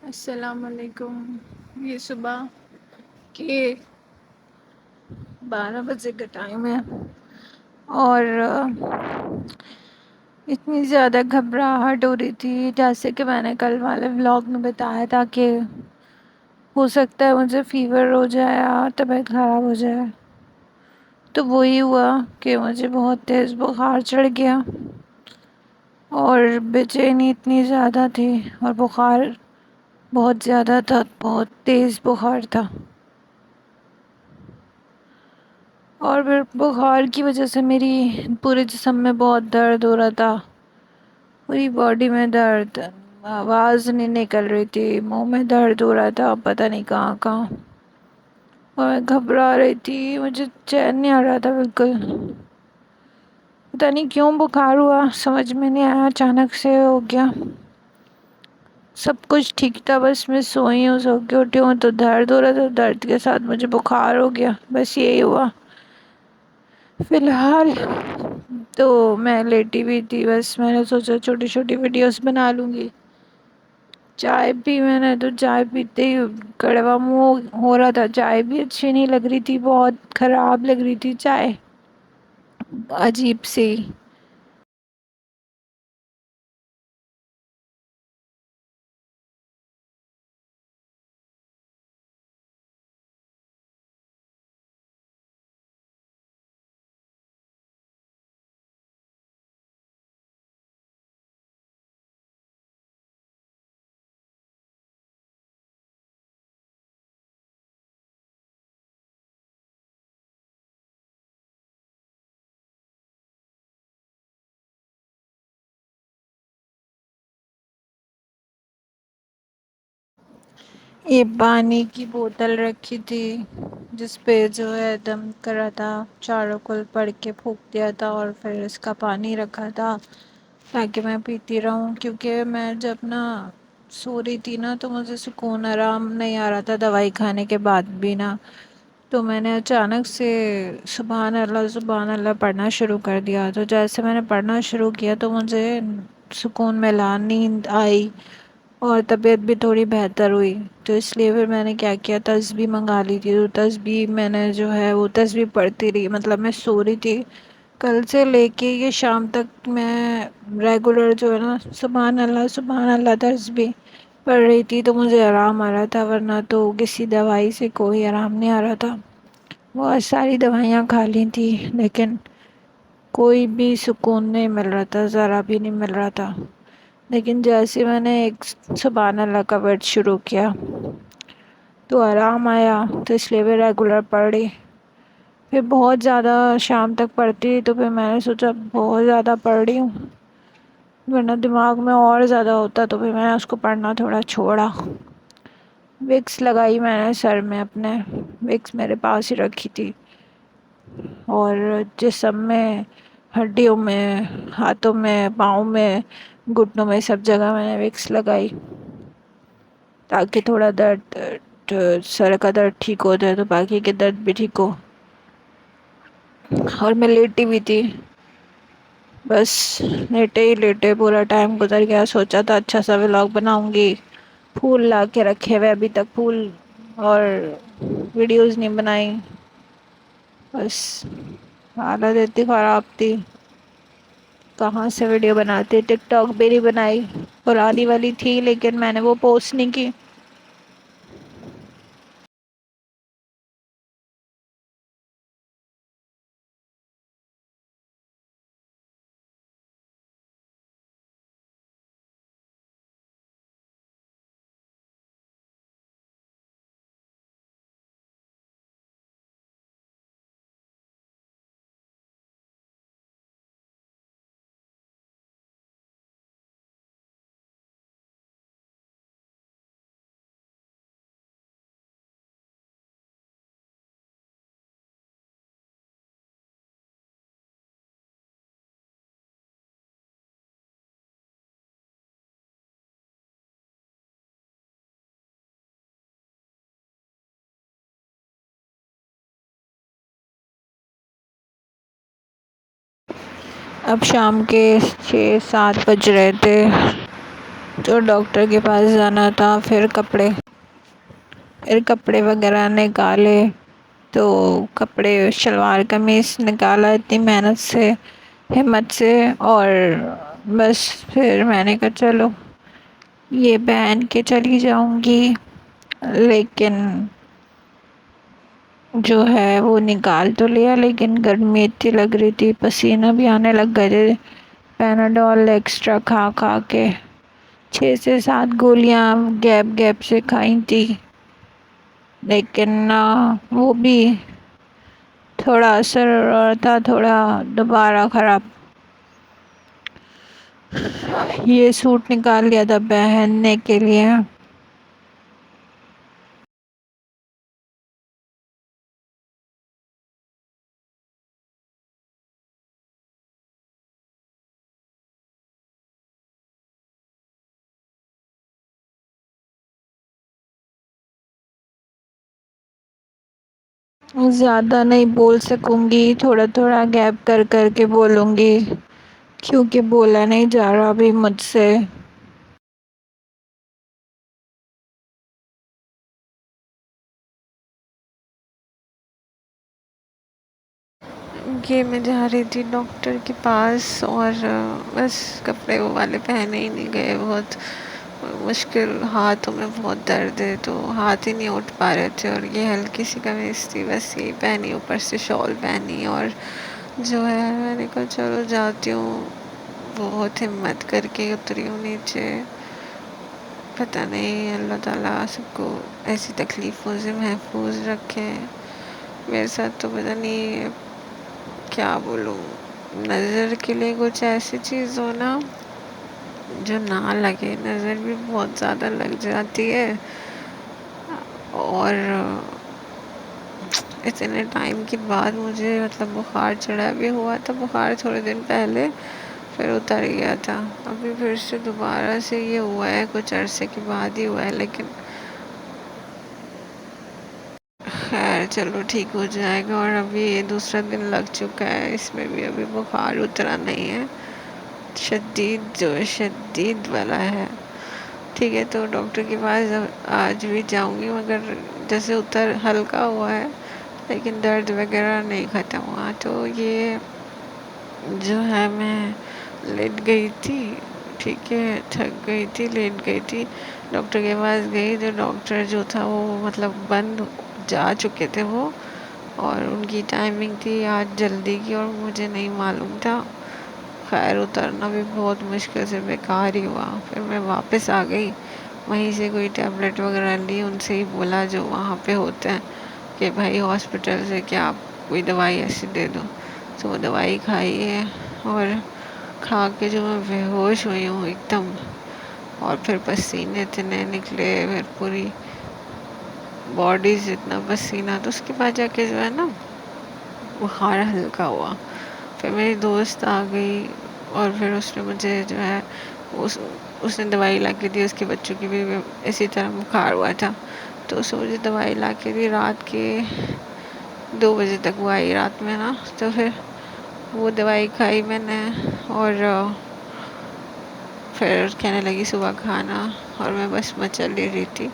السلام علیکم۔ یہ صبح کے 12 بجے کا ٹائم ہے اور اتنی زیادہ گھبراہٹ ہو رہی تھی، جیسے کہ میں نے کل والے ولاگ میں بتایا تھا کہ ہو سکتا ہے مجھے فیور ہو جائے یا طبیعت خراب ہو جائے۔ تو وہی ہوا کہ مجھے بہت تیز بخار چڑھ گیا اور بے چینی اتنی زیادہ تھی اور بخار بہت زیادہ تھا، بہت تیز بخار تھا۔ اور پھر بخار کی وجہ سے میری پورے جسم میں بہت درد ہو رہا تھا، پوری باڈی میں درد، آواز نہیں نکل رہی تھی، منہ میں درد ہو رہا تھا، پتہ نہیں کہاں کہاں، اور میں گھبرا رہی تھی، مجھے چین نہیں آ رہا تھا بالکل۔ پتہ نہیں کیوں بخار ہوا، سمجھ میں نہیں آیا، اچانک سے ہو گیا۔ سب کچھ ٹھیک تھا، بس میں سوئی ہوں، سو کے اٹھی ہوں تو درد ہو رہا تھا، درد کے ساتھ مجھے بخار ہو گیا، بس یہی ہوا۔ فی الحال تو میں لیٹی ہوئی تھی، بس میں نے سوچا چھوٹی چھوٹی ویڈیوز بنا لوں گی۔ چائے پی میں نے، تو چائے پیتے ہی کڑوا منہ ہو رہا تھا، چائے بھی اچھی نہیں لگ رہی تھی، بہت خراب لگ رہی تھی چائے، عجیب سی۔ یہ پانی کی بوتل رکھی تھی جس پہ جو ہے دم کرا تھا، چاروں کل پڑھ کے پھونک دیا تھا، اور پھر اس کا پانی رکھا تھا تاکہ میں پیتی رہوں، کیونکہ میں جب نا سو رہی تھی نا تو مجھے سکون آرام نہیں آ رہا تھا دوائی کھانے کے بعد بھی نا، تو میں نے اچانک سے سبحان اللہ سبحان اللہ پڑھنا شروع کر دیا، تو جیسے میں نے پڑھنا شروع کیا تو مجھے سکون ملا، نیند آئی اور طبیعت بھی تھوڑی بہتر ہوئی۔ تو اس لیے پھر میں نے کیا کیا، تسبیح منگا لی تھی، تو تسبیح میں نے جو ہے وہ تسبیح پڑھتی رہی، مطلب میں سو رہی تھی کل سے لے کے یہ شام تک، میں ریگولر جو ہے نا سبحان اللہ تسبیح پڑھ رہی تھی، تو مجھے آرام آ رہا تھا، ورنہ تو کسی دوائی سے کوئی آرام نہیں آ رہا تھا۔ بہت ساری دوائیاں کھا لی تھی لیکن کوئی بھی سکون نہیں مل رہا تھا، ذرا بھی نہیں مل رہا تھا۔ لیکن جیسے میں نے ایک سبحان اللہ کا ورد شروع کیا تو آرام آیا، تو اس لیے بھی ریگولر پڑھ رہی۔ پھر بہت زیادہ شام تک پڑھتی تو پھر میں نے سوچا بہت زیادہ پڑھ رہی ہوں، ورنہ دماغ میں اور زیادہ ہوتا، تو پھر میں نے اس کو پڑھنا تھوڑا چھوڑا۔ وکس لگائی میں نے سر میں اپنے، وکس میرے پاس ہی رکھی تھی، اور جسم میں، ہڈیوں میں، ہاتھوں میں، پاؤں میں، گھٹنوں میں، سب جگہ میں نے وکس لگائی تاکہ تھوڑا درد، سر کا درد ٹھیک ہو جائے تو باقی کے درد بھی ٹھیک ہو۔ اور میں لیٹی بھی تھی، بس لیٹے ہی لیٹے پورا ٹائم گزر گیا۔ سوچا تھا اچھا سا ولاگ بناؤں گی، پھول لا کے رکھے ہوئے ابھی تک پھول اور ویڈیوز نہیں بنائی، بس حالت اتنی خراب تھی، کہاں سے ویڈیو بناتے، ٹک ٹاک بھی نہیں بنائی، پرانی والی تھی لیکن میں نے وہ پوسٹ نہیں کی۔ اب شام کے 6-7 بج رہے تھے، تو ڈاکٹر کے پاس جانا تھا، پھر کپڑے وغیرہ نکالے، تو کپڑے شلوار قمیص نکالا اتنی محنت سے، ہمت سے، اور بس پھر میں نے کہا چلو یہ پہن کے چلی جاؤں گی، لیکن جو ہے وہ نکال تو لیا، لیکن گرمی اتنی لگ رہی تھی، پسینہ بھی آنے لگ گئے تھے پیناڈول ایکسٹرا کھا کھا کے، 6 سے 7 گولیاں گیپ گیپ سے کھائی تھی، لیکن وہ بھی تھوڑا اثر ہو رہا تھا، تھوڑا دوبارہ خراب۔ یہ سوٹ نکال لیا تھا پہننے کے لیے۔ زیادہ نہیں بول سکوں گی، تھوڑا تھوڑا گیپ کر کر کے بولوں گی، کیونکہ بولا نہیں جا رہا ابھی مجھ سے۔ کہ میں جا رہی تھی ڈاکٹر کے پاس، اور بس کپڑے وہ والے پہنے ہی نہیں گئے، بہت مشکل، ہاتھوں میں بہت درد ہے تو ہاتھ ہی نہیں اٹھ پا رہے تھے، اور یہ ہلکی سی قمیص تھی، بس یہ پہنی، اوپر سے شال پہنی، اور جو ہے میں نے کہا چلو جاتی ہوں، بہت ہمت کر کے اتری ہوں نیچے۔ پتہ نہیں اللہ تعالیٰ سب کو ایسی تکلیفوں سے محفوظ رکھے، میرے ساتھ تو پتہ نہیں کیا بولوں، نظر کے لیے کچھ ایسی چیز ہو نا جو نہ لگے، نظر بھی بہت زیادہ لگ جاتی ہے، اور اتنے ٹائم کے بعد مجھے مطلب بخار چڑھا بھی ہوا تھا، بخار تھوڑے دن پہلے، پھر اتر گیا تھا، ابھی پھر سے دوبارہ سے یہ ہوا ہے، کچھ عرصے کے بعد ہی ہوا ہے، لیکن خیر چلو ٹھیک ہو جائے گا، اور ابھی یہ دوسرا دن لگ چکا ہے، اس میں بھی ابھی بخار اترا نہیں ہے، شدید جو ہے شدید والا ہے۔ ٹھیک ہے، تو ڈاکٹر کے پاس آج بھی جاؤں گی، مگر جیسے ہلکا ہوا ہے لیکن درد وغیرہ نہیں ختم ہوا، تو یہ جو ہے میں لیٹ گئی تھی، ٹھیک ہے، تھک گئی تھی، لیٹ گئی تھی، ڈاکٹر کے پاس گئی تو ڈاکٹر جو تھا وہ مطلب بند جا چکے تھے وہ، اور ان کی ٹائمنگ تھی آج جلدی کی، اور مجھے نہیں معلوم تھا، خیر اترنا بھی بہت مشکل سے بیکار ہی ہوا، پھر میں واپس آ گئی، وہیں سے کوئی ٹیبلٹ وغیرہ لی، ان سے ہی بولا جو وہاں پہ ہوتے ہیں کہ بھائی ہاسپٹل سے کیا آپ کوئی دوائی ایسی دے دو، تو وہ دوائی کھائی ہے، اور کھا کے جو میں بے ہوش ہوئی ہوں ایک دم، اور پھر پسینے اتنے نکلے، پھر پوری باڈی سے اتنا پسینہ، تو اس کے بعد جا کے جو ہے نا بخار ہلکا ہوا، پھر میری دوست آ گئی، اور پھر اس نے مجھے جو ہے اس نے دوائی لا کے دی، اس کے بچوں کی بھی اسی طرح بخار ہوا تھا، تو اس نے مجھے دوائی لا کے دی، رات کے 2 بجے تک وہ آئی رات میں نا، تو پھر وہ دوائی کھائی میں نے، اور پھر کہنے لگی صبح کھانا، اور میں بس مچل لے رہی تھی،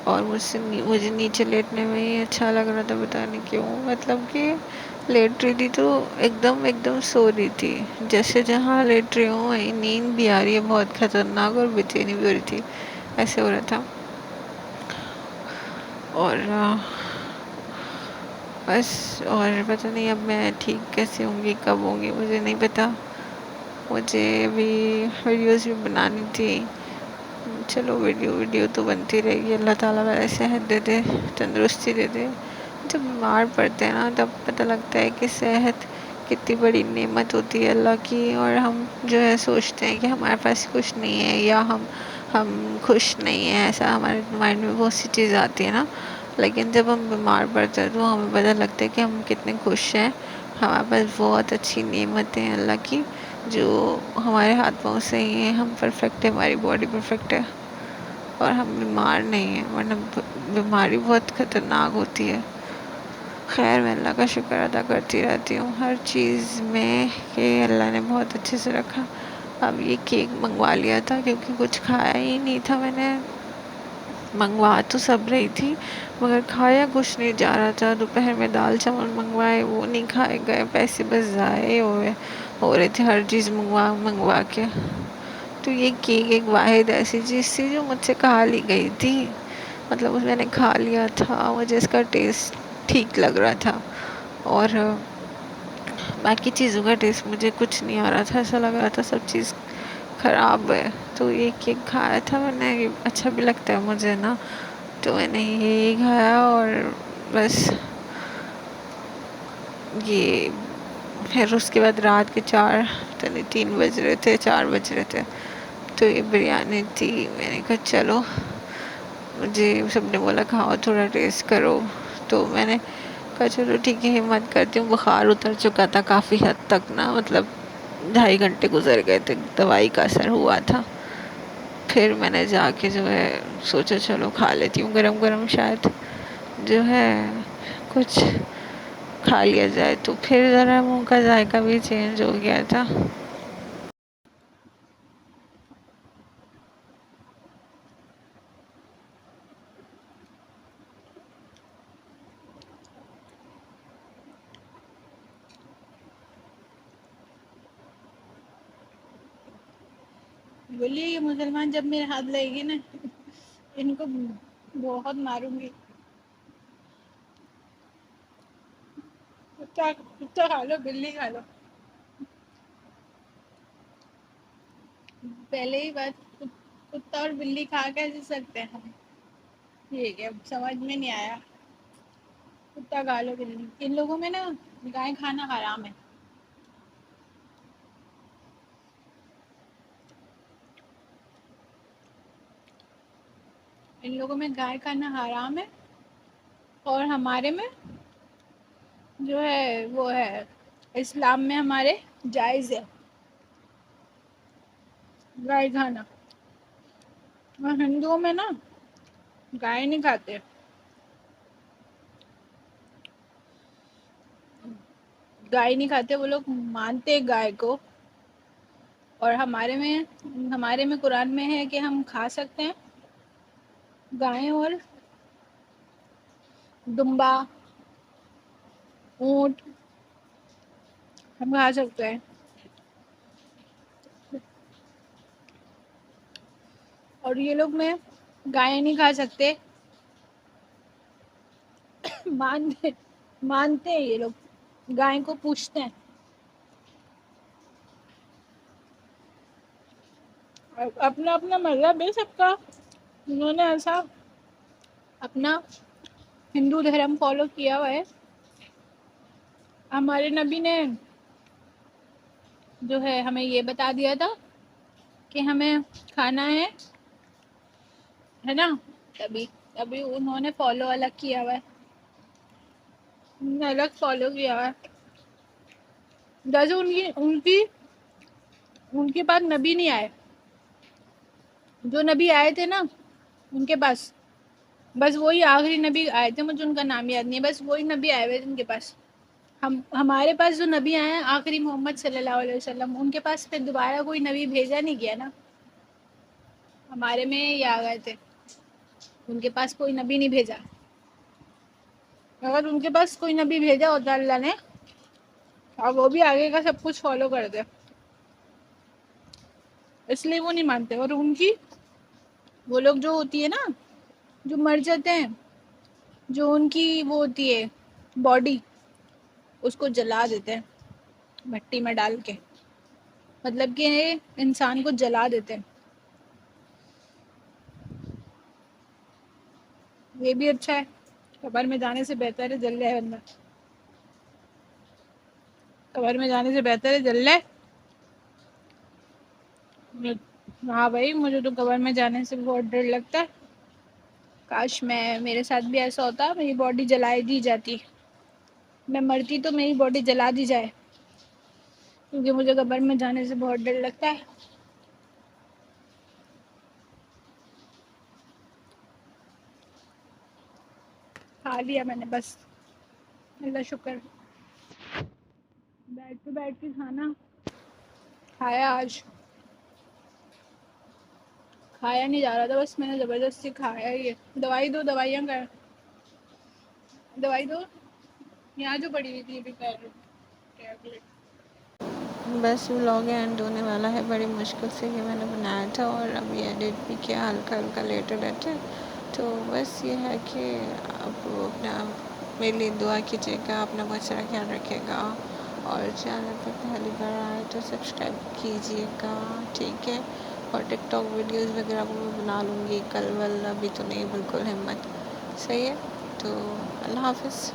اور مجھے نیچے لیٹنے میں ہی اچھا لگ رہا تھا، پتہ نہیں کیوں، مطلب کہ لیٹ رہی تھی تو ایک دم سو رہی تھی، جیسے جہاں لیٹ رہی ہوں وہیں نیند بھی آ رہی ہے بہت خطرناک، اور بے چینی بھی ہو رہی تھی، ایسے ہو رہا تھا، اور بس، اور پتہ نہیں اب میں ٹھیک کیسے ہوں گی، کب ہوں گی مجھے نہیں پتا، مجھے بھی ویڈیوز بھی بنانی تھی، چلو ویڈیو تو بنتی رہے گی، اللہ تعالیٰ میرے صحت دے دے، تندرستی دے دے، جب بیمار پڑتے ہیں نا تب پتہ لگتا ہے کہ صحت کتنی بڑی نعمت ہوتی ہے اللہ کی، اور ہم جو ہے سوچتے ہیں کہ ہمارے پاس کچھ نہیں ہے، یا ہم خوش نہیں ہیں، ایسا ہمارے مائنڈ میں بہت سی چیز آتی ہے نا، لیکن جب ہم بیمار پڑتے ہیں تو ہمیں پتہ لگتا ہے کہ ہم کتنے خوش ہیں، ہمارے پاس بہت اچھی نعمتیں ہیں اللہ کی، جو ہمارے ہاتھ پاؤں سے ہی ہیں، ہم پرفیکٹ ہے، ہماری باڈی پرفیکٹ ہے، اور ہم بیمار نہیں ہیں، ورنہ بیماری بہت خطرناک ہوتی ہے۔ خیر میں اللہ کا شکر ادا کرتی رہتی ہوں ہر چیز میں کہ اللہ نے بہت اچھے سے رکھا، اب یہ کیک منگوا لیا تھا کیونکہ کچھ کھایا ہی نہیں تھا میں نے. منگوا تو سب رہی تھی مگر کھایا کچھ نہیں جا رہا تھا. دوپہر میں دال چاول منگوائے وہ نہیں کھائے گئے, پیسے بس ضائع ہو رہے تھے ہر چیز منگوا کے. تو یہ کیک ایک واحد ایسی چیز تھی جو مجھ سے کھا لی گئی تھی. مطلب میں نے کھا لیا تھا, مجھے اس کا ٹیسٹ ٹھیک لگ رہا تھا اور باقی چیزوں کا ٹیسٹ مجھے کچھ نہیں آ رہا تھا. ایسا لگ رہا تھا سب چیز خراب ہے. تو یہ کیک کھایا تھا میں نے, اچھا بھی لگتا ہے مجھے نا, تو میں نے یہ کھایا اور بس. یہ پھر اس کے بعد رات کے 3 بج رہے تھے 4 بج رہے تھے تو یہ بریانی تھی. میں نے کہا چلو, مجھے سب نے بولا کھاؤ تھوڑا ٹیسٹ کرو, تو میں نے کہا چلو ٹھیک ہے ہمت کرتی ہوں. بخار اتر چکا تھا کافی حد تک نا, مطلب 2.5 گھنٹے گزر گئے تھے, دوائی کا اثر ہوا تھا. پھر میں نے جا کے جو ہے سوچا چلو کھا لیتی ہوں گرم گرم, شاید جو ہے کچھ کھا لیا جائے. تو پھر ذرا منہ کا ذائقہ بھی چینج ہو گیا تھا. بولیے یہ مسلمان جب میرے ہاتھ لگے گی نا, ان کو بہت ماروں گی. کتا کھا لو, بلی کھا لو. پہلے ہی بات, کتا اور بلی کھا کیسے سکتے ہیں ہم, ٹھیک ہے سمجھ میں نہیں آیا. کتا کھا لو بلی, ان لوگوں میں نا گائے کھانا حرام ہے. ان لوگوں میں گائے کھانا حرام ہے, اور ہمارے میں جو ہے وہ ہے اسلام میں ہمارے جائز ہے گائے کھانا. اور ہندوؤں میں نا گائے نہیں کھاتے. گائے نہیں کھاتے, وہ لوگ مانتے گائے کو. اور ہمارے میں قرآن میں ہے کہ ہم کھا سکتے ہیں گائے اور دمبا, اونٹ, ہم کھا سکتے ہیں. اور یہ لوگ میں گائے نہیں کھا سکتے, مانتے ہیں یہ لوگ, گائے کو پوجتے ہیں. اپنا اپنا مذہب ہے سب کا, انہوں نے ایسا اپنا ہندو دھرم فالو کیا ہوا ہے. ہمارے نبی نے جو ہے ہمیں یہ بتا دیا تھا کہ ہمیں کھانا ہے نا, ابھی انہوں نے فالو الگ کیا ہوا ہے, الگ فالو کیا ہوا ہے. جیسے ان کے بعد نبی نہیں آئے, جو نبی آئے تھے نا ان کے پاس, بس وہی آخری نبی آئے تھے, مجھے ان کا نام یاد نہیں ہے, بس وہی نبی آئے ہوئے ان کے پاس. ہمارے پاس جو نبی آئے ہیں آخری محمد صلی اللہ علیہ وسلم, ان کے پاس پھر دوبارہ کوئی نبی بھیجا نہیں گیا نا. ہمارے میں یہ آ گئے تھے, ان کے پاس کوئی نبی نہیں بھیجا. اگر ان کے پاس کوئی نبی بھیجا ہوتا اللہ نے, اور وہ بھی آگے کا سب کچھ فالو کرتے, اس لیے وہ نہیں مانتے. اور وہ لوگ جو ہوتی ہے نا, جو مر جاتے ہیں, جو ان کی وہ ہوتی ہے باڈی, اس کو جلا دیتے ہیں مٹی میں ڈال کے, مطلب کہ انسان کو جلا دیتے ہیں. یہ بھی اچھا ہے, قبر میں جانے سے بہتر ہے جل جائے بندہ, قبر میں جانے سے بہتر ہے جل جائے. ہاں بھائی, مجھے تو قبر میں جانے سے بہت ڈر لگتا ہے. کاش میرے ساتھ بھی ایسا ہوتا, میری باڈی جلا دی جاتی, میں مرتی تو میری باڈی جلا دی جائے, کیونکہ مجھے قبر میں جانے سے بہت ڈر لگتا ہے. کھا لیا میں نے بس, اللہ شکر. بیٹھ کے کھانا کھایا آج, کھایا نہیں جا رہا تھا، بس میں نے زبردستی کھایا ہی ہے. دوائی دو، دوائیاں کر دوائی دو. یہاں جو پڑی ہوئی تھی ابھی ٹیبلٹ. بس ولاگ اینڈ ہونے والا ہے. بڑی مشکل سے یہ میں نے بنایا تھا اور اب یہ ایڈٹ بھی کیا، ہلکا ہلکا لیٹے رہتے. تو بس یہ ہے کہ اب اپنا میرے لیے دعا کیجیے گا، اپنا بہت سارا خیال رکھے گا، اور چینل پہ پہلی بار آئے تو سبسکرائب کیجیے گا، ٹھیک ہے. اور ٹک ٹاک ویڈیوز وغیرہ کو میں بنا لوں گی کل ول، ابھی تو نہیں بالکل ہمت. صحیح ہے، تو اللہ حافظ.